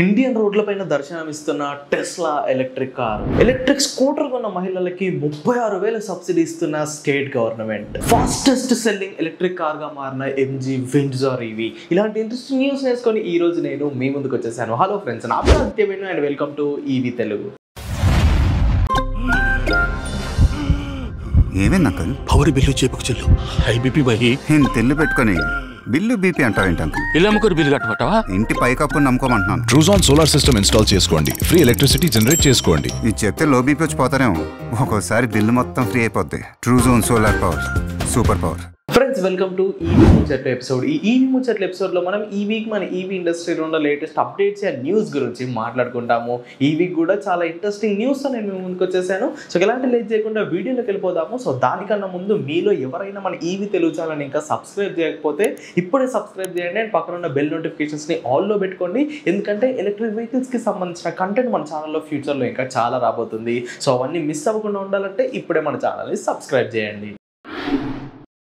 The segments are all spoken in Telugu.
ఇండియన్ రోడ్లపైన దర్శనమిస్తున్న Tesla electric car. Electric scooter కొన్న మహిళలకి 36,000 సబ్సిడీ ఇస్తున్న state government. Fastest selling electric car గా మారిన ఎంజీ విండ్జర్ ఈవీ. ఇలాంటి ఇంట్రెస్టింగ్ న్యూస్ నేర్చుకొని ఈ రోజు నేను మీ ముందుకు వచ్చేసాను. హలో ఫ్రెండ్స్, నా పేరు Aditya and welcome to EV Telugu. ఏమేం అంకల్? పవర్ బిల్లు చేపకు చెల్లు హై బీపీ బై తెల్లు పెట్టుకొని బిల్లు బీపీ అంటావేంటి అంకల్? ఇలా అమ్ముకొని బిల్లు కట్టమంటావా? ఇంటి పైకప్పు నమ్ముకోమంటున్నాను. ట్రూజాన్ సోలార్ సిస్టమ్ ఇన్స్టాల్ చేసుకోండి, ఫ్రీ ఎలక్ట్రిసిటీ జనరేట్ చేసుకోండి. ఇది చెప్తే లో బీపీ వచ్చి పోతారేమో. ఒక్కోసారి బిల్లు మొత్తం ఫ్రీ అయిపోద్ది. Truzon solar power, super power. Friends, welcome to EV ముచ్చట్ల ఎపిసోడ్. ఈ ఈవీ ముచ్చట్ల ఎపిసోడ్లో మనం ఈ వీక్ మన ఈవీ ఇండస్ట్రీలో ఉన్న లేటెస్ట్ అప్డేట్స్ అండ్ న్యూస్ గురించి మాట్లాడుకుంటాము. ఈ వీక్ కూడా చాలా ఇంట్రెస్టింగ్ న్యూస్ నేను మీ ముందుకు వచ్చేసాను. సో ఎలాంటి లేట్ చేయకుండా వీడియోలోకి వెళ్ళిపోదాము. సో దానికన్నా ముందు మీలో ఎవరైనా మన ఈవీ తెలుగు ఛానల్ ఇంకా సబ్స్క్రైబ్ చేయకపోతే ఇప్పుడే సబ్స్క్రైబ్ చేయండి అండ్ పక్కన ఉన్న బెల్ నోటిఫికేషన్స్ని ఆల్లో పెట్టుకోండి. ఎందుకంటే ఎలక్ట్రిక్ వెహికల్స్కి సంబంధించిన కంటెంట్ మన ఛానల్లో ఫ్యూచర్లో ఇంకా చాలా రాబోతుంది. సో అవన్నీ మిస్ అవ్వకుండా ఉండాలంటే ఇప్పుడే మన ఛానల్ని సబ్స్క్రైబ్ చేయండి.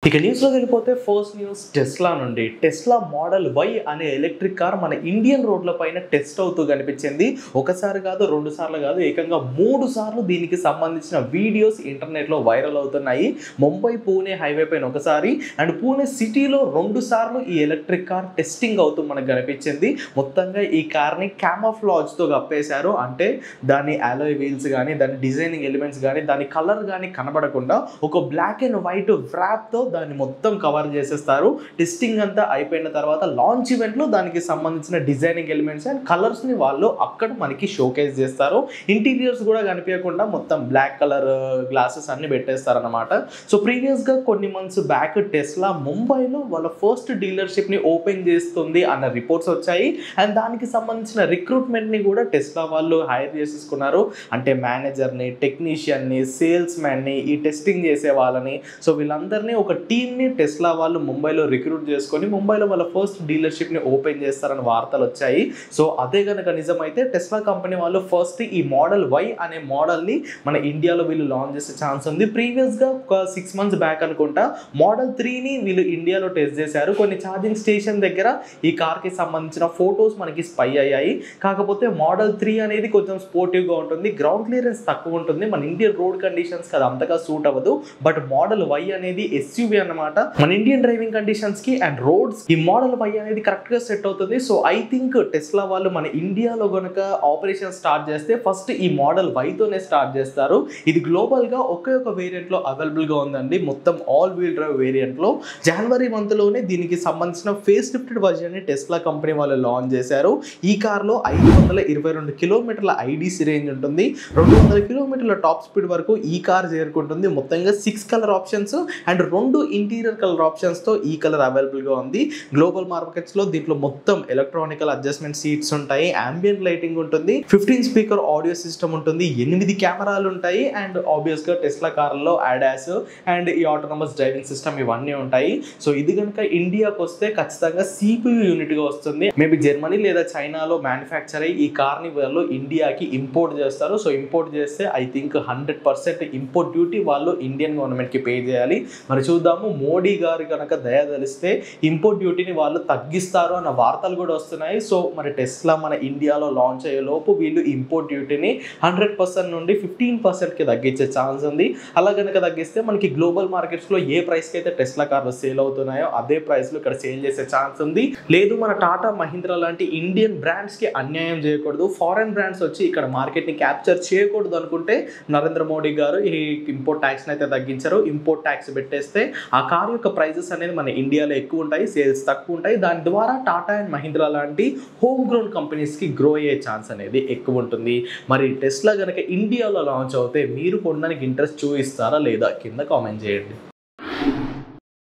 ఇక న్యూస్లో వెళ్ళిపోతే ఫస్ట్ న్యూస్ టెస్లా నుండి. టెస్లా మోడల్ వై అనే ఎలక్ట్రిక్ కార్ మన ఇండియన్ రోడ్ల పైన టెస్ట్ అవుతూ కనిపించింది. ఒకసారి కాదు, 2 సార్లు కాదు, ఏకంగా 3 సార్లు దీనికి సంబంధించిన వీడియోస్ ఇంటర్నెట్లో వైరల్ అవుతున్నాయి. ముంబై పూణే హైవే పైన ఒకసారి అండ్ పూణే సిటీలో 2 సార్లు ఈ ఎలక్ట్రిక్ కార్ టెస్టింగ్ అవుతూ మనకు కనిపించింది. మొత్తంగా ఈ కార్ని క్యామోఫ్లాజ్తో కప్పేశారు. అంటే దాని అలాయ్ వీల్స్ కానీ, దాని డిజైనింగ్ ఎలిమెంట్స్ కానీ, దాని కలర్ కానీ కనబడకుండా ఒక బ్లాక్ అండ్ వైట్ వ్రాప్తో దాన్ని మొత్తం కవర్ చేసేస్తారు. టెస్టింగ్ అంతా అయిపోయిన తర్వాత లాంచ్ ఈవెంట్లో దానికి సంబంధించిన డిజైనింగ్ ఎలిమెంట్స్ అండ్ కలర్స్ని వాళ్ళు అక్కడ మనకి షోకేస్ చేస్తారు. ఇంటీరియర్స్ కూడా కనిపించకుండా మొత్తం బ్లాక్ కలర్ గ్లాసెస్ అన్ని పెట్టేస్తారనమాట. సో ప్రీవియస్గా కొన్ని మంత్స్ బ్యాక్ టెస్లా ముంబైలో వాళ్ళ ఫస్ట్ డీలర్షిప్ని ఓపెన్ చేస్తుంది అన్న రిపోర్ట్స్ వచ్చాయి. అండ్ దానికి సంబంధించిన రిక్రూట్మెంట్ని కూడా టెస్లా వాళ్ళు హైర్ చేసేసుకున్నారు. అంటే మేనేజర్ని, టెక్నీషియన్ని, సేల్స్ మ్యాన్ని, ఈ టెస్టింగ్ చేసే వాళ్ళని, సో వీళ్ళందరినీ ఒక టీమ్ని టెస్లా వాళ్ళు ముంబైలో రిక్రూట్ చేసుకొని ముంబైలో వాళ్ళ ఫస్ట్ డీలర్షిప్ని ఓపెన్ చేస్తారని వార్తలు వచ్చాయి. సో అదే కనుక నిజమైతే టెస్లా కంపెనీ వాళ్ళు ఫస్ట్ ఈ మోడల్ వై అనే మోడల్ని మన ఇండియాలో వీళ్ళు లాంచ్ చేసే ఛాన్స్ ఉంది. ప్రీవియస్గా ఒక 6 మంత్స్ బ్యాక్ అనుకుంటా మోడల్ 3ని వీళ్ళు ఇండియాలో టెస్ట్ చేశారు. కొన్ని ఛార్జింగ్ స్టేషన్ దగ్గర ఈ కార్కి సంబంధించిన ఫొటోస్ మనకి స్పై అయ్యాయి. కాకపోతే మోడల్ 3 అనేది కొంచెం స్పోర్టివ్గా ఉంటుంది, గ్రౌండ్ క్లియరెన్స్ తక్కువ ఉంటుంది, మన ఇండియన్ రోడ్ కండిషన్స్కి అది అంతగా సూట్ అవ్వదు. బట్ మోడల్ వై అనేది ఎస్యూవీ అన్నమాట, మన ఇండియన్ డ్రైవింగ్ కండిషన్స్ కి అండ్ రోడ్స్ ఈ మోడల్ వై అనేది కరెక్ట్ గా సెట్ అవుతుంది. సో ఐ థింక్ టెస్లా వాళ్ళు మన ఇండియాలో గనుక ఆపరేషన్ స్టార్ట్ చేస్తే ఫస్ట్ ఈ మోడల్ వైతోనే స్టార్ట్ చేస్తారు. ఇది గ్లోబల్ గా ఒకే ఒక వేరియంట్ లో అవైలబుల్ గా ఉందండి. మొత్తం ఆల్ వీల్ డ్రైవ్ వేరియంట్ లో జనవరి మంత్ లోనే దీనికి సంబంధించిన ఫేస్ లిఫ్టెడ్ వర్జన్ ని టెస్లా కంపెనీ వాళ్ళు లాంచ్ చేశారు. ఈ కార్ లో 522 కిలోమీటర్ల ఐడీసీ రేంజ్ ఉంటుంది. 200 కిలోమీటర్ల టాప్ స్పీడ్ వరకు ఈ కార్ చేరుకుంటుంది. మొత్తంగా 6 colour options and 2 interior colour options తో ఈ కలర్ అవైలబుల్ గా ఉంది. గ్లోబల్ మార్కెట్స్ లో దీంట్లో మొత్తం ఎలక్ట్రానికల్ అడ్జస్ట్మెంట్ సీట్స్ ఉంటాయి, అంబియంట్ లైటింగ్ ఉంటుంది, 15 స్పీకర్ ఆడియో సిస్టమ్ ఉంటుంది, 8 కెమెరాలు ఉంటాయి అండ్ ఆబ్వియస్ గా టెస్లా కార్లో ADAS అండ్ ఈ ఆటోనమస్ డ్రైవింగ్ సిస్టమ్ ఇవన్నీ ఉంటాయి. సో ఇది కనుక ఇండియాకి వస్తే ఖచ్చితంగా CPU యూనిట్ గా వస్తుంది. మేబీ జర్మనీ లేదా చైనాలో మ్యానుఫ్యాక్చర్ అయ్యి ఈ కార్ని వాళ్ళు ఇండియాకి ఇంపోర్ట్ చేస్తారు. సో ఇంపోర్ట్ చేస్తే ఐ థింక్ 100% ఇంపోర్ట్ డ్యూటీ వాళ్ళు ఇండియన్ గవర్నమెంట్ కి పే చేయాలి. మరి చూద్దాము, మోడీ గారు కనుక దయదలిస్తే ఇంపోర్ట్ డ్యూటీని వాళ్ళు తగ్గిస్తారు అన్న వార్తలు కూడా వస్తున్నాయి. సో మరి టెస్లా మన ఇండియాలో లాంచ్ అయ్యే లోపు వీళ్ళు ఇంపోర్ట్ డ్యూటీని 100% నుండి 15%కి తగ్గించే ఛాన్స్ ఉంది. అలా కనుక తగ్గిస్తే మనకి గ్లోబల్ మార్కెట్స్లో ఏ ప్రైస్కి అయితే టెస్లా కార్లు సేల్ అవుతున్నాయో అదే ప్రైస్లో ఇక్కడ సేల్ చేసే ఛాన్స్ ఉంది. లేదు, మన టాటా మహీంద్రా లాంటి ఇండియన్ బ్రాండ్స్కి అన్యాయం చేయకూడదు, ఫారెన్ బ్రాండ్స్ వచ్చి ఇక్కడ మార్కెట్ని క్యాప్చర్ చేయకూడదు అనుకుంటే నరేంద్ర మోడీ గారు ఈ ఇంపోర్ట్ ట్యాక్స్ని అయితే తగ్గించారు. ఇంపోర్ట్ ట్యాక్స్ పెట్టేస్తే ఆ కార్ యొక్క ప్రైజెస్ అనేది మన ఇండియాలో ఎక్కువ ఉంటాయి, సేల్స్ తక్కువ ఉంటాయి. దాని ద్వారా టాటా అండ్ మహీంద్రా లాంటి హోమ్ గ్రోన్ కంపెనీస్కి గ్రో అయ్యే ఛాన్స్ అనేది ఎక్కువ ఉంటుంది. మరి టెస్లా కనుక ఇండియాలో లాంచ్ అవుతే మీరు కొనడానికి ఇంట్రెస్ట్ చూపిస్తారా లేదా? కింద కామెంట్ చేయండి.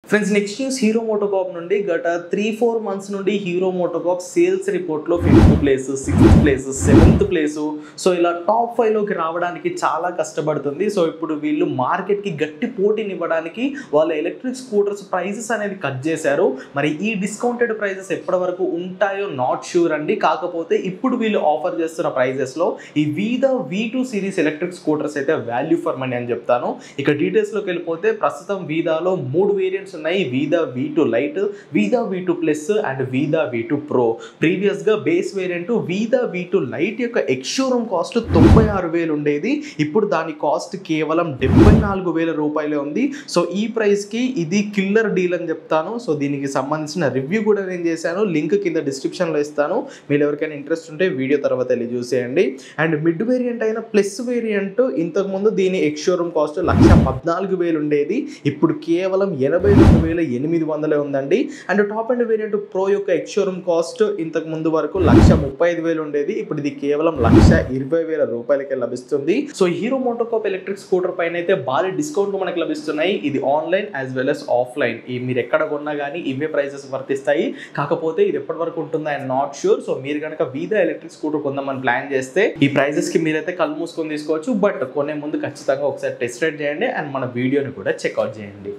Friends, next news hero MotoCorp నుండి. గత 3-4 మంత్స్ నుండి హీరో మోటోకార్ప్ సేల్స్ రిపోర్ట్లో 5th place, 6th place, 7th place, so ఇలా టాప్ 5లోకి రావడానికి చాలా కష్టపడుతుంది. సో ఇప్పుడు వీళ్ళు మార్కెట్కి గట్టి పోటీని ఇవ్వడానికి వాళ్ళ ఎలక్ట్రిక్ స్కూటర్స్ ప్రైజెస్ అనేది కట్ చేశారు. మరి ఈ డిస్కౌంటెడ్ ప్రైజెస్ ఎప్పటి వరకు ఉంటాయో నాట్ షూర్ అండి. కాకపోతే ఇప్పుడు వీళ్ళు ఆఫర్ చేస్తున్న ప్రైజెస్లో ఈ వీదా V2 సిరీస్ ఎలక్ట్రిక్ స్కూటర్స్ అయితే వాల్యూ ఫర్ మనీ అని చెప్తాను. ఇక డీటెయిల్స్లోకి వెళ్ళిపోతే ప్రస్తుతం వీదాలో 3 వేరియంట్స్ ఉన్నాయి Vida V2 lite, Vida V2 plus and Vida V2 pro. ప్రీవియస్గా base variant Vida V2 lite యొక్క ఎక్స్ షోరూమ్ కాస్ట్ 96,000 ఉండేది. ఇప్పుడు దాని కాస్ట్ కేవలం 74,000 రూపాయలే ఉంది. సో ఈ ప్రైస్కి ఇది కిల్లర్ డీల్ అని చెప్తాను. సో దీనికి సంబంధించిన రివ్యూ కూడా నేను చేశాను, లింక్ కింద డిస్క్రిప్షన్లో ఇస్తాను. మీరు ఎవరికైనా ఇంట్రెస్ట్ ఉంటే వీడియో తర్వాత వెళ్ళి చూసేయండి. అండ్ మిడ్ వేరియంట్ అయిన ప్లస్ వేరియంట్ ఇంతకుముందు దీని ఎక్స్ షోరూమ్ కాస్ట్ 114,000 ఉండేది. ఇప్పుడు కేవలం 82,800 ఉందండి. And top and variant pro యొక్క ఎక్స్ షోరూమ్ కాస్ట్ ఇంతకు ముందు వరకు 135,000 ఉండేది. ఇప్పుడు ఇది కేవలం 120,000 రూపాయలకే లభిస్తుంది. So hero MotoCorp electric scooter పైన అయితే భారీ డిస్కౌంట్ మనకు లభిస్తున్నాయి. ఇది online as well as offline. మీరు ఎక్కడ కొన్నా కానీ ఇవే ప్రైసెస్ వర్తిస్తాయి. కాకపోతే ఇది ఎప్పటి వరకు ఉంటుందో ఐఎమ్ నాట్ షూర్. సో మీరు కనుక వీదా ఎలక్ట్రిక్ స్కూటర్ కొందామని ప్లాన్ చేస్తే ఈ ప్రైజెస్ కి మీరైతే కళ్ళు మూసుకొని తీసుకోవచ్చు. బట్ కొనే ముందు ఖచ్చితంగా ఒకసారి టెస్ట్ రైడ్ చేయండి అండ్ మన వీడియోని కూడా చెక్అవుట్ చేయండి.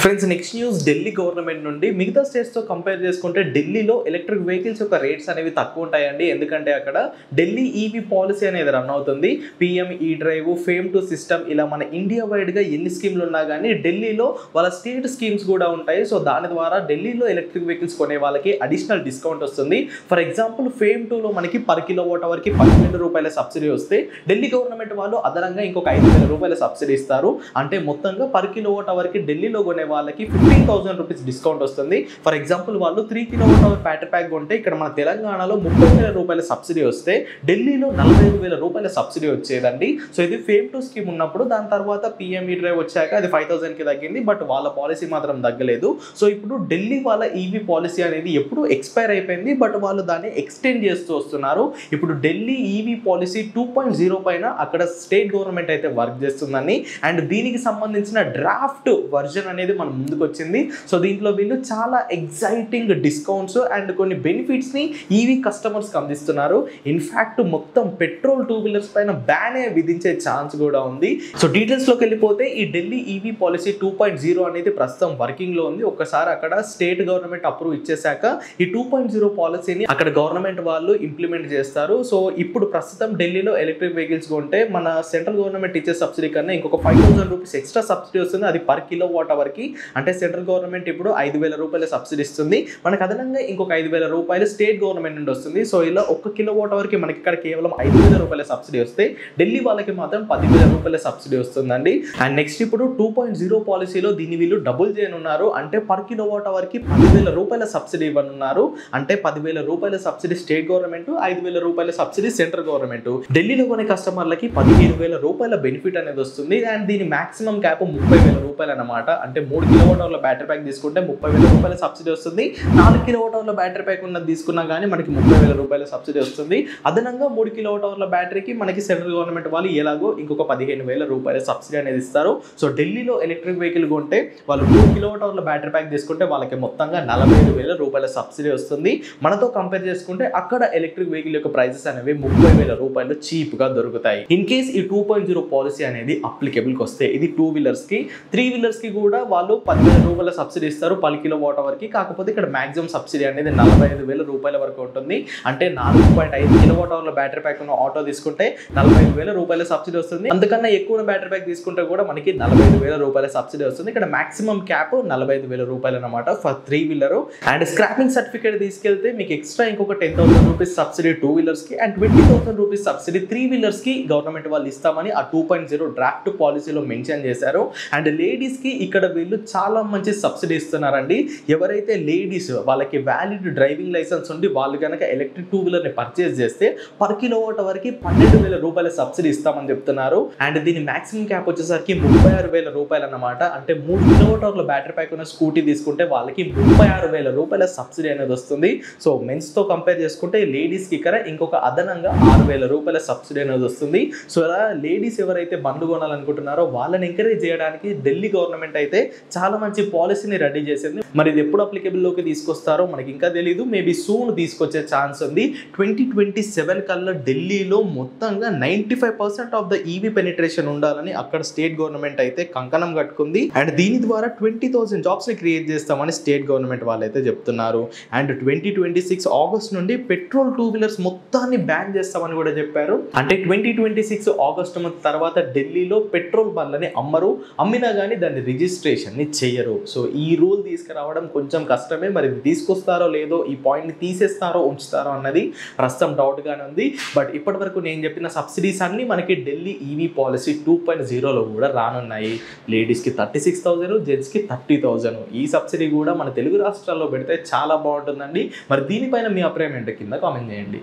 Friends, next news Delhi government నుండి. మిగతా స్టేట్స్తో కంపేర్ చేసుకుంటే ఢిల్లీలో ఎలక్ట్రిక్ వెహికల్స్ యొక్క రేట్స్ అనేవి తక్కువ ఉంటాయండి. ఎందుకంటే అక్కడ ఢిల్లీ ఈవీ పాలసీ అనేది రన్ అవుతుంది. PM ఈ డ్రైవ్, ఫేమ్ టు సిస్టమ్, ఇలా మన ఇండియా వైడ్గా ఎన్ని స్కీమ్లు ఉన్నా కానీ ఢిల్లీలో వాళ్ళ స్టేట్ స్కీమ్స్ కూడా ఉంటాయి. సో దాని ద్వారా ఢిల్లీలో ఎలక్ట్రిక్ వెహికల్స్ కొనే వాళ్ళకి అడిషనల్ డిస్కౌంట్ వస్తుంది. ఫర్ ఎగ్జాంపుల్ ఫేమ్ 2లో మనకి per kilowatt hourకి 10,000 రూపాయల సబ్సిడీ వస్తే ఢిల్లీ గవర్నమెంట్ వాళ్ళు అదనంగా ఇంకొక 5,000 రూపాయల సబ్సిడీ ఇస్తారు. అంటే మొత్తంగా per kilowatt hourకి ఢిల్లీలో కొనే వాళ్ళకి 15,000 రూపీస్ డిస్కౌంట్ వస్తుంది. ఫర్ ఎగ్జాంపుల్ వాళ్ళు 3 kWh బ్యాటరీ ప్యాక్ కొంటే ఇక్కడ మన తెలంగాణలో 30,000 రూపాయల సబ్సిడీ వస్తే ఢిల్లీలో 45,000 రూపాయల సబ్సిడీ వచ్చేదండి. సో ఇది ఫేమ్ 2 స్కీమ్ ఉన్నప్పుడు. దాని తర్వాత PM ఈ డ్రైవ్ వచ్చాక అది 5,000కి తగ్గింది. బట్ వాళ్ళ పాలసీ మాత్రం తగ్గలేదు. సో ఇప్పుడు ఢిల్లీ వాళ్ళ ఈవీ పాలసీ అనేది ఎప్పుడు ఎక్స్పైర్ అయిపోయింది. బట్ వాళ్ళు దాన్ని ఎక్స్టెండ్ చేస్తూ వస్తున్నారు. ఇప్పుడు ఢిల్లీ ఈవీ పాలసీ 2.0 పైన అక్కడ స్టేట్ గవర్నమెంట్ అయితే వర్క్ చేస్తుందని అండ్ దీనికి సంబంధించిన డ్రాఫ్ట్ వర్జన్ అనేది మన ముందుకు వచ్చింది. సో దీంట్లో వీళ్ళు చాలా ఎగ్జైటింగ్ డిస్కౌంట్స్ అండ్ కొన్ని బెనిఫిట్స్ ని ఈవీ కస్టమర్స్ కి అందిస్తున్నారు. ఇన్ఫాక్ట్ మొత్తం పెట్రోల్ 2 వీలర్స్ పైన బ్యానే విధించే ఛాన్స్ కూడా ఉంది. సో డీటెయిల్స్ లోకి వెళ్ళిపోతే ఈ ఢిల్లీ ఈవీ పాలసీ 2.0 అనేది ప్రస్తుతం వర్కింగ్ లో ఉంది. ఒక్కసారి అక్కడ స్టేట్ గవర్నమెంట్ అప్రూవ్ ఇచ్చేసాక ఈ 2.0 పాలసీని అక్కడ గవర్నమెంట్ వాళ్ళు ఇంప్లిమెంట్ చేస్తారు. సో ఇప్పుడు ప్రస్తుతం ఢిల్లీలో ఎలక్ట్రిక్ వెహికల్స్ కొంటే మన సెంట్రల్ గవర్నమెంట్ ఇచ్చే సబ్సిడీ కన్నా ఇంకొక 5,000 రూపీస్ ఎక్స్ట్రా సబ్సిడీ వస్తుంది. అది per kilowatt hourకి. అంటే సెంట్రల్ గవర్నమెంట్ ఇప్పుడు 5,000 రూపాయల సబ్సిడీ ఇస్తుంది. మనకు అదనంగా ఇంకొక 5,000 రూపాయలు స్టేట్ గవర్నమెంట్ నుండి వస్తుంది. సో ఇలా 1 kilowatt hourకి మనకి ఇక్కడ కేవలం 5,000 రూపాయల సబ్సిడీ వస్తే ఢిల్లీ వాళ్ళకి మాత్రం 10,000 రూపాయల సబ్సిడీ వస్తుందండి. అండ్ నెక్స్ట్ ఇప్పుడు 2.0 పాలసీలో దీన్ని వీళ్ళు డబుల్ చేయనున్నారు. అంటే per kilowatt hourకి 10,000 రూపాయల సబ్సిడీ ఇవ్వనున్నారు. అంటే 10,000 రూపాయల సబ్సిడీ స్టేట్ గవర్నమెంట్, 5,000 రూపాయల సబ్సిడీ సెంట్రల్ గవర్నమెంట్. ఢిల్లీలో కొనే కస్టమర్లకి 15,000 రూపాయల బెనిఫిట్ అనేది వస్తుంది. అండ్ దీని మాక్సిమం క్యాప్ 30,000 రూపాయలు అనమాట. అంటే 3 kWh బ్యాటరీ ప్యాక్ తీసుకుంటే 30,000 రూపాయల సబ్సిడీ వస్తుంది. 4 kWh బ్యాటరీ ప్యాక్ ఉన్నది తీసుకున్నా కానీ మనకి 30,000 రూపాయల సబ్సిడీ వస్తుంది. అదనంగా 3 kWh బ్యాటరీకి మనకి సెంట్రల్ గవర్నమెంట్ వాళ్ళు ఎలాగో ఇంకొక 15,000 రూపాయల సబ్సిడీ అనేది ఇస్తారు. సో ఢిల్లీలో ఎలక్ట్రిక్ వెహికల్ కొంటే వాళ్ళు 3 kWh బ్యాటరీ ప్యాక్ తీసుకుంటే వాళ్ళకి మొత్తంగా 45,000 రూపాయల సబ్సిడీ వస్తుంది. మనతో కంపేర్ చేసుకుంటే అక్కడ ఎలక్ట్రిక్ వెహికల్ యొక్క ప్రైసెస్ అనేవి 30,000 రూపాయలు చీప్ గా దొరుకుతాయి. ఇన్ కేస్ ఈ 2.0 పాలసీ అనేది అప్లికేబుల్ కి వస్తే ఇది 2 వీలర్స్ కి, 3 వీలర్స్ కి కూడా వాళ్ళు 10,000 రూపాయల సబ్సిడీ ఇస్తారు per kilowatt hourకి. కాకపోతే ఇక్కడ మాక్సిమం సబ్సిడీ అనేది 45,000 రూపాయల వరకు ఉంటుంది. అంటే 4.5 kWh బ్యాటరీ ప్యాక్ ఉన్న ఆటో తీసుకుంటే 45,000 రూపాయల సబ్సిడీ వస్తుంది. అంతకన్నా ఎక్కువ బ్యాటరీ ప్యాక్ తీసుకుంటే కూడా మనకి 45,000 రూపాయల సబ్సిడీ వస్తుంది. ఇక్కడ మాక్సిమం క్యాప్ 45,000 రూపాయలు అనమాట for 3 wheeler. And scrapping certificate తీసుకెళ్తే మీకు ఎక్స్ట్రా ఇంకొక 10,000 రూపీస్ సబ్సిడీ 2 వీలర్స్ కి అండ్ 20,000 రూపీస్ సబ్సిడీ 3 వీలర్స్ కి గవర్నమెంట్ వాళ్ళు ఇస్తామని ఆ 2.0 డ్రాఫ్ట్ పాలసీలో మెన్షన్ చేశారు. అండ్ లేడీస్ కి ఇక్కడ వీళ్ళు చాలా మంచి సబ్సిడీ ఇస్తున్నారండి. ఎవరైతే లేడీస్ వాళ్ళకి వ్యాలిడ్ డ్రైవింగ్ లైసెన్స్ ఉండి వాళ్ళు కనుక ఎలక్ట్రిక్ 2 వీలర్ ని పర్చేస్ చేస్తే per kilowatt hourకి 12,000 రూపాయల సబ్సిడీ ఇస్తామని చెప్తున్నారు. అండ్ దీని మాక్సిమం క్యాప్ వచ్చేసరికి 36,000 రూపాయలు అనమాట. అంటే 3 kWh బ్యాటరీ ప్యాక్ ఉన్న స్కూటీ తీసుకుంటే వాళ్ళకి 36,000 రూపాయల సబ్సిడీ అనేది వస్తుంది. సో మెన్స్ తో కంపేర్ చేసుకుంటే లేడీస్ కి ఇక్కడ ఇంకొక అదనంగా 6,000 రూపాయల సబ్సిడీ అనేది వస్తుంది. సో అలా లేడీస్ ఎవరైతే బండ్లు కొనాలనుకుంటున్నారో వాళ్ళని ఎంకరేజ్ చేయడానికి ఢిల్లీ గవర్నమెంట్ అయితే చాలా మంచి పాలసీని రెడీ చేసింది. మరి ఇది ఎప్పుడు అప్లికేబుల్ లోకి తీసుకొస్తారో మనకి ఇంకా తెలియదు. మేబీ సూన్ తీసుకొచ్చే ఛాన్స్ ఉంది. 2027 కల్లా ఢిల్లీలో మొత్తంగా 95% ఆఫ్ ద ఈవీ పెనిట్రేషన్ ఉండాలని అక్కడ స్టేట్ గవర్నమెంట్ అయితే కంకణం కట్టుకుంది. అండ్ దీని ద్వారా 20,000 జాబ్స్ ని క్రియేట్ చేస్తామని స్టేట్ గవర్నమెంట్ వాళ్ళైతే చెప్తున్నారు. అండ్ 2026 ఆగస్ట్ నుండి పెట్రోల్ 2 వీలర్స్ మొత్తాన్ని బ్యాన్ చేస్తామని కూడా చెప్పారు. అంటే 2026 ఆగస్ట్ మంత్ తర్వాత ఢిల్లీలో పెట్రోల్ బండ్లని అమ్మరు. అమ్మినా కానీ దాని రిజిస్ట్రేషన్ ఎలక్ట్రిఫికేషన్ని చేయరు. సో ఈ రూల్ తీసుకురావడం కొంచెం కష్టమే. మరి తీసుకొస్తారో లేదో, ఈ పాయింట్ని తీసేస్తారో ఉంచుతారో అన్నది ప్రస్తుతం డౌట్గానే ఉంది. బట్ ఇప్పటి వరకు నేను చెప్పిన సబ్సిడీస్ అన్నీ మనకి ఢిల్లీ ఈవీ పాలసీ 2.0లో కూడా రానున్నాయి. లేడీస్కి 36,000, జెంట్స్కి 30,000. ఈ సబ్సిడీ కూడా మన తెలుగు రాష్ట్రాల్లో పెడితే చాలా బాగుంటుందండి. మరి దీనిపైన మీ అభిప్రాయం ఏంటో కింద కామెంట్ చేయండి.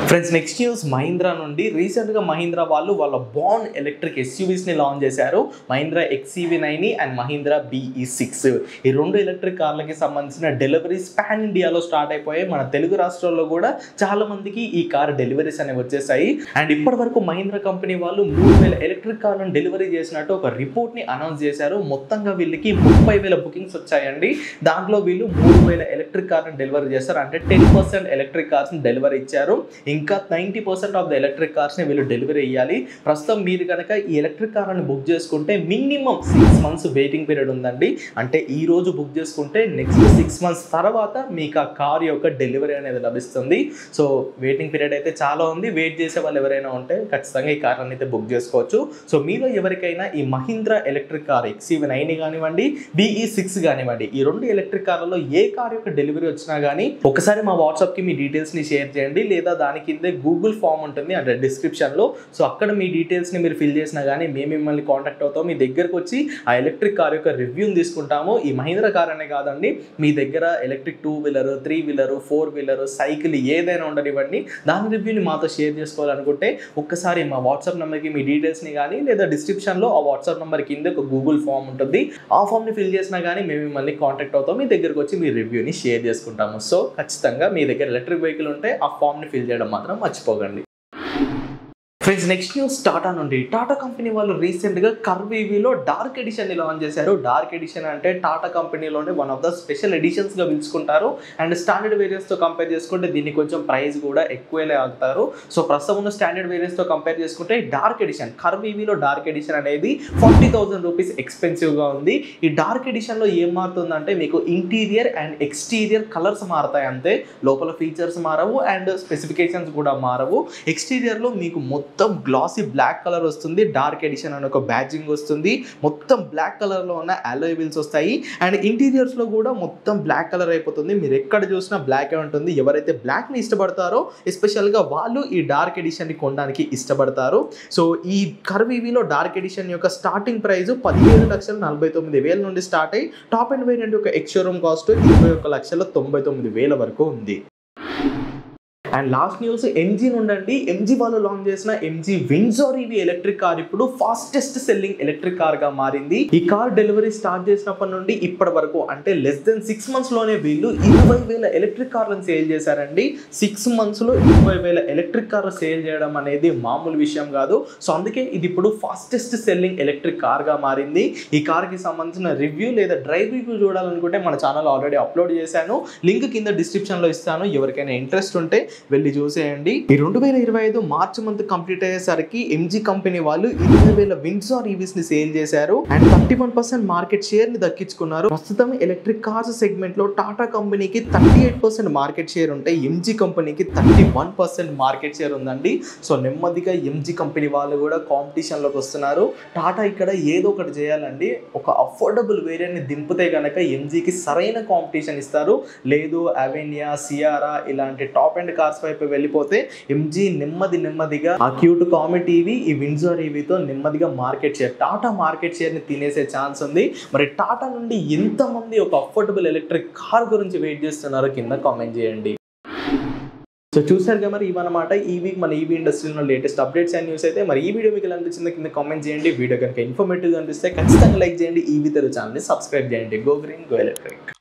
ఫ్రెండ్స్, నెక్స్ట్ న్యూస్ మహీంద్రా నుండి. రీసెంట్గా మహీంద్రా వాళ్ళు వాళ్ళ బాండ్ ఎలక్ట్రిక్ ఎస్యూవీస్ని లాంచ్ చేశారు. Mahindra XEV9 and Mahindra BE6. ఈ రెండు ఎలక్ట్రిక్ కార్లకి సంబంధించిన డెలివరీస్ పాన్ ఇండియాలో స్టార్ట్ అయిపోయాయి. మన తెలుగు రాష్ట్రాల్లో కూడా చాలా మందికి ఈ కార్ డెలివరీస్ అనేవి వచ్చేసాయి. అండ్ ఇప్పటి వరకు మహీంద్రా కంపెనీ వాళ్ళు 3,000 ఎలక్ట్రిక్ కార్లను డెలివరీ చేసినట్టు ఒక రిపోర్ట్ని అనౌన్స్ చేశారు. మొత్తంగా వీళ్ళకి 30,000 బుకింగ్స్ వచ్చాయండి. దాంట్లో వీళ్ళు 3,000 ఎలక్ట్రిక్ కార్లను డెలివరీ చేస్తారు. అంటే 10% ఎలక్ట్రిక్ కార్స్ని డెలివరీ ఇచ్చారు. ఇంకా 90% ఆఫ్ ద ఎలక్ట్రిక్ కార్స్ని వీళ్ళు డెలివరీ ఇవ్వాలి. ప్రస్తుతం మీరు కనుక ఈ ఎలక్ట్రిక్ కార్లను బుక్ చేసుకుంటే మినిమం 6 months వెయిటింగ్ పీరియడ్ ఉందండి. అంటే ఈ రోజు బుక్ చేసుకుంటే నెక్స్ట్ 6 months తర్వాత మీకు ఆ కార్ యొక్క డెలివరీ అనేది లభిస్తుంది. సో వెయిటింగ్ పీరియడ్ అయితే చాలా ఉంది. వెయిట్ చేసే వాళ్ళు ఎవరైనా ఉంటే ఖచ్చితంగా ఈ కార్ అయితే బుక్ చేసుకోవచ్చు. సో మీలో ఎవరికైనా ఈ మహీంద్రా ఎలక్ట్రిక్ కార్ XEV9 కానివ్వండి, BE6 కానివ్వండి, ఈ రెండు ఎలక్ట్రిక్ కార్లలో ఏ కార్ యొక్క డెలివరీ వచ్చినా కానీ ఒకసారి మా వాట్సాప్కి మీ డీటెయిల్స్ని షేర్ చేయండి. లేదా దానికి కింద గూగుల్ ఫామ్ ఉంటుంది అంటే డిస్క్రిప్షన్లో. సో అక్కడ మీ డీటెయిల్స్ని మీరు ఫిల్ చేసినా కానీ మేము మిమ్మల్ని కాంటాక్ట్ అవుతాం. మీ దగ్గరకు వచ్చి ఆ ఎలక్ట్రిక్ కార్ యొక్క రివ్యూని తీసుకుంటాము. ఈ మహీంద్రా కార్ అనే కాదండి, మీ దగ్గర electric 2-wheeler, 3-wheeler, 4-wheeler, cycle ఏదైనా ఉండనివ్వండి, దాని రివ్యూని మాతో షేర్ చేసుకోవాలనుకుంటే ఒక్కసారి మా వాట్సాప్ నెంబర్కి మీ డీటెయిల్స్ని కానీ, లేదా డిస్క్రిప్షన్లో ఆ వాట్సాప్ నెంబర్ కింద ఒక గూగుల్ ఫామ్ ఉంటుంది. ఆ ఫామ్ని ఫిల్ చేసినా కానీ మేము మిమ్మల్ని కాంటాక్ట్ అవుతాం. మీ దగ్గరకు వచ్చి మీ రివ్యూని షేర్ చేసుకుంటాము. సో ఖచ్చితంగా మీ దగ్గర ఎలక్ట్రిక్ వెహికల్ ఉంటే ఆ ఫామ్ని ఫిల్ చేయడం మాత్రం మర్చిపోకండి. ఫ్రెండ్స్, నెక్స్ట్ న్యూస్ టాటా నుండి. టాటా కంపెనీ వాళ్ళు రీసెంట్గా కర్వ్ ఈవీలో డార్క్ ఎడిషన్ని లాంచ్ చేశారు. డార్క్ ఎడిషన్ అంటే టాటా కంపెనీలోనే వన్ ఆఫ్ ద స్పెషల్ ఎడిషన్స్గా పిలుచుకుంటారు. అండ్ స్టాండర్డ్ వేరియంట్స్తో కంపేర్ చేసుకుంటే దీన్ని కొంచెం ప్రైస్ కూడా ఎక్కువలే ఆగుతారు. సో ప్రస్తుతం ఉన్న స్టాండర్డ్ వేరియంట్స్తో కంపేర్ చేసుకుంటే డార్క్ ఎడిషన్, కర్వ్ ఈవీలో డార్క్ ఎడిషన్ అనేది 40,000 రూపీస్ ఎక్స్పెన్సివ్గా ఉంది. ఈ డార్క్ ఎడిషన్లో ఏం మారుతుందంటే మీకు ఇంటీరియర్ అండ్ ఎక్స్టీరియర్ కలర్స్ మారుతాయి అంతే. లోపల ఫీచర్స్ మారవు అండ్ స్పెసిఫికేషన్స్ కూడా మారవు. ఎక్స్టీరియర్లో మీకు మొత్తం గ్లాసీ బ్లాక్ కలర్ వస్తుంది. డార్క్ ఎడిషన్ అని ఒక బ్యాడ్జింగ్ వస్తుంది. మొత్తం బ్లాక్ కలర్లో ఉన్న అలోయ్ వీల్స్ వస్తాయి. అండ్ ఇంటీరియర్స్లో కూడా మొత్తం బ్లాక్ కలర్ అయిపోతుంది. మీరు ఎక్కడ చూసినా బ్లాకే ఉంటుంది. ఎవరైతే బ్లాక్ని ఇష్టపడతారో ఎస్పెషల్గా వాళ్ళు ఈ డార్క్ ఎడిషన్ని కొనడానికి ఇష్టపడతారు. సో ఈ కర్వ్ ఈవీలో డార్క్ ఎడిషన్ యొక్క స్టార్టింగ్ ప్రైస్ 17,49,000 నుండి స్టార్ట్ అయ్యి టాప్ అండ్ వేరియంట్ యొక్క ఎక్స్-షోరూమ్ కాస్ట్ 21,99,000 వరకు ఉంది. అండ్ లాస్ట్ న్యూస్ ఎంజీ నుండి. ఎంజీ వాళ్ళు లాంచ్ చేసిన MG Windsor EV electric car ఇప్పుడు ఫాస్టెస్ట్ సెల్లింగ్ ఎలక్ట్రిక్ కార్ గా మారింది. ఈ కార్ డెలివరీ స్టార్ట్ చేసినప్పటి నుండి ఇప్పటి వరకు అంటే లెస్ దెన్ 6 months లోనే వీళ్ళు 20,000 ఎలక్ట్రిక్ కార్లను సేల్ చేశారండి. 6 months లో 20,000 ఎలక్ట్రిక్ కార్లు సేల్ చేయడం అనేది మామూలు విషయం కాదు. సో అందుకే ఇది ఇప్పుడు ఫాస్టెస్ట్ సెల్లింగ్ ఎలక్ట్రిక్ కార్ గా మారింది. ఈ కార్ కి సంబంధించిన రివ్యూ లేదా డ్రైవ్ రివ్యూ చూడాలనుకుంటే మన ఛానల్ ఆల్రెడీ అప్లోడ్ చేశాను. లింక్ కింద డిస్క్రిప్షన్ లో ఇస్తాను. ఎవరికైనా ఇంట్రెస్ట్ ఉంటే వెళ్ళి చూసేయండి. ఈ 2025 మార్చ్ మంత్ కంప్లీట్ అయ్యేసరికి ఎంజీ కంపెనీ వాళ్ళు 20,000 విండ్సర్ ఈవీస్ ని సేల్ చేశారు. అండ్ 31% మార్కెట్ షేర్ ని దక్కించుకున్నారు. ప్రస్తుతం ఎలక్ట్రిక్ కార్స్ సెగ్మెంట్ లో టాటా కంపెనీకి 38% మార్కెట్ షేర్ ఉంటే ఎంజీ కంపెనీకి 31% మార్కెట్ షేర్ ఉందండి. సో నెమ్మదిగా ఎంజీ కంపెనీ వాళ్ళు కూడా కాంపిటీషన్ లోకి వస్తున్నారు. టాటా ఇక్కడ ఏదో ఒకటి చేయాలండి. ఒక అఫోర్డబుల్ వేరియంట్ ని దింపితే కనుక ఎంజీకి సరైన కాంపిటీషన్ ఇస్తారు. లేదు అవెన్యా, సియారా ఇలాంటి టాప్ అండ్ కార్స్ వైపు వెళ్ళిపోతే ఎంజీ నెమ్మదిగా ఆ క్యూట్ కామెట్ ఈవీ, ఈ విండ్సర్ ఈవీతో నెమ్మదిగా market share, Tata market share ని తినేసే ఛాన్స్ ఉంది. మరి టాటా నుండి ఎంతమంది ఒక అఫోర్డబుల్ ఎలక్ట్రిక్ కార్ గురించి వెయిట్ చేస్తున్నారో కింద కామెంట్ చేయండి. సో చూసారుగా మరి ఇవన్నమాట ఈ వీక్ మన ఈవీ ఇండస్ట్రీలో లేటెస్ట్ అప్డేట్స్ అండ్ న్యూస్ అయితే. మరి ఈ వీడియో మీకు ఎలా అనిపించిందో కింద కామెంట్ చేయండి. వీడియో కనుక ఇన్ఫర్మేటివ్గా అనిపిస్తే ఖచ్చితంగా లైక్ చేయండి. ఈవీ తెలుగు ఛానల్ని సబ్స్క్రైబ్ చేయండి. Go green, go electric.